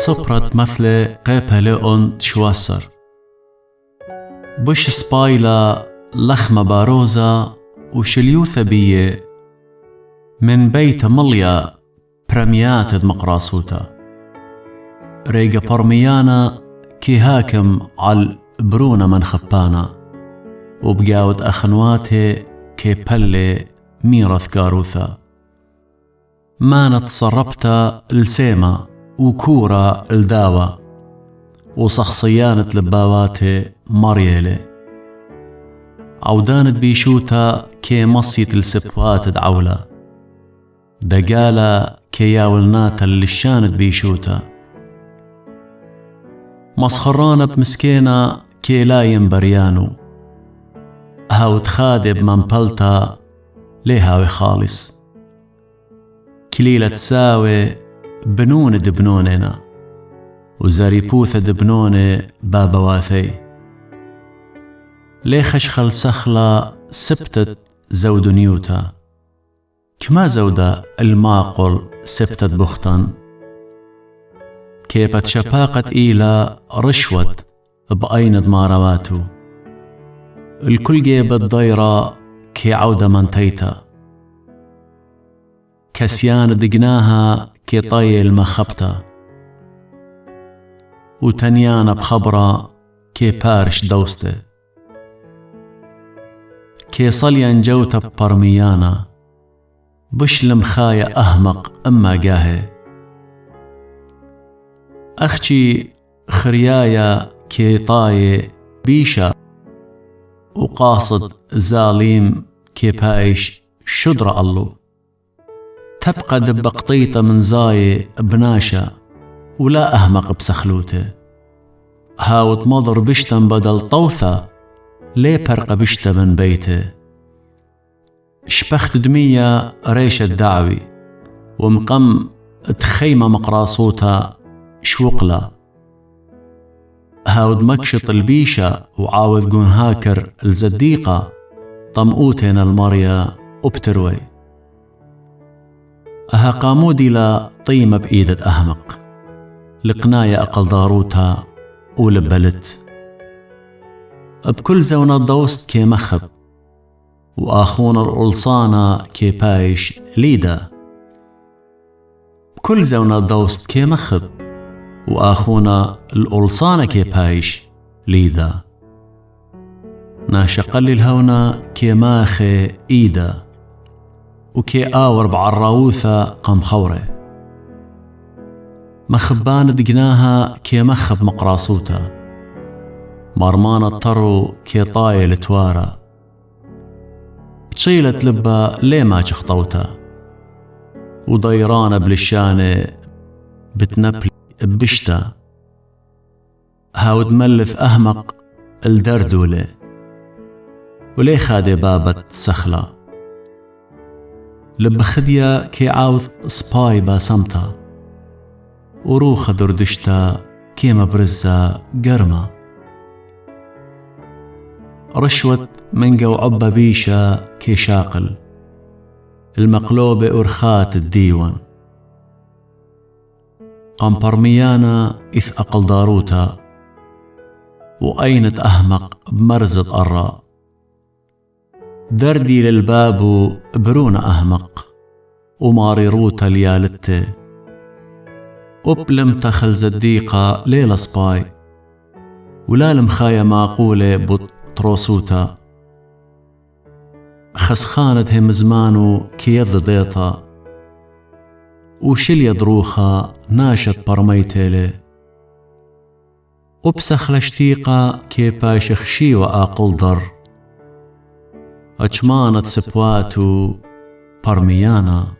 صبرت مثل قيبلئون تشواسر بش سبايلا لخمة باروزة وشليوثة بيه من بيت مليا برميات مقراصوتا ريقا برميانا كي هاكم على برونا من خبانا وبقاود أخنواته كي بلي ميرث كاروثا ما نتصربتا السيمة وكورا الداوة وصخصيانة لباواته مريالي عودانت بيشوتا كي مصيت السبوات دعولا دقالا كي ياولناتا اللي شانت بيشوتا مسخرانة بمسكينة كي لا ينبريانو هاو تخادب منبلتا ليهاوي خالص كليلة تساوي بنون دبنوننا وزاريبوثة دبنوني بابواثي ليخش خل سخلة سبتت زود نيوتا كما زودة الماقل سبتت بختن كيبت شباقة إيلا رشوت بأين مارواتو الكل جيبت ضيرة كي عودة منتيتا كسيان دقناها كي طي المخبتا وتنيانا بخبرة كي بارش دوسته كي صليان جوتا ببرميانا بش لمخايا أهمق أما جاهي أختي خريايا كي طاي بيشا وقاصد زاليم كي بايش شدر الله تبقى دبقطيطة من زاي بناشا ولا أهمق بسخلوته هاوت مضر بشتن بدل طوثة ليه برق بشتا من بيته شبخت دمية ريش الدعوي ومقم تخيمة مقراصوتا شوقلا هاود مكشط البيشة وعاوذ قون هاكر الزديقة طمئوتين المريا وبتروي أها قامودي لا طيمة بإيدة أهمق لقناية أقل ضاروتها ولبلت بكل زونة دوست كي مخب وآخونا الألصانة كي بايش ليدا بكل زونة دوست كي مخب وآخونا الألصانة كي بايش ليدا ناشقل الهونا كي ماخي إيدا وكي آور بعراوثة قم خوري مخبان دقناها كي مخب مقراصوتا مرمان الطرو كي طايل توارا بشيلة لبا ليه ما شخطوتا وضيرانة بلشانة بتنبلي بشتا هاود ملث أهمق الدردولة وليه خادي بابت سخلة لب خديا كي عاوذ سباي باسمتا وروخ دردشتا كي مبرزة قرمة رشوت منقو عبا بيشا كي شاقل المقلوبة أرخات الديوان قمبرميانا إث أقل داروتا وأينت أهمق بمرزة الراء دردي للباب برونا أهمق وماري روتا ليالته وبلم تخل زديقة ليلة سباي ولا لمخايا معقولة بطروسوتا خسخانت هم زمانو كي يضديطا وشل يدروخا ناشت برميتيلي وبسخل شتيقة كي باشخشي وآقل در أجمانت سبواتو برميانا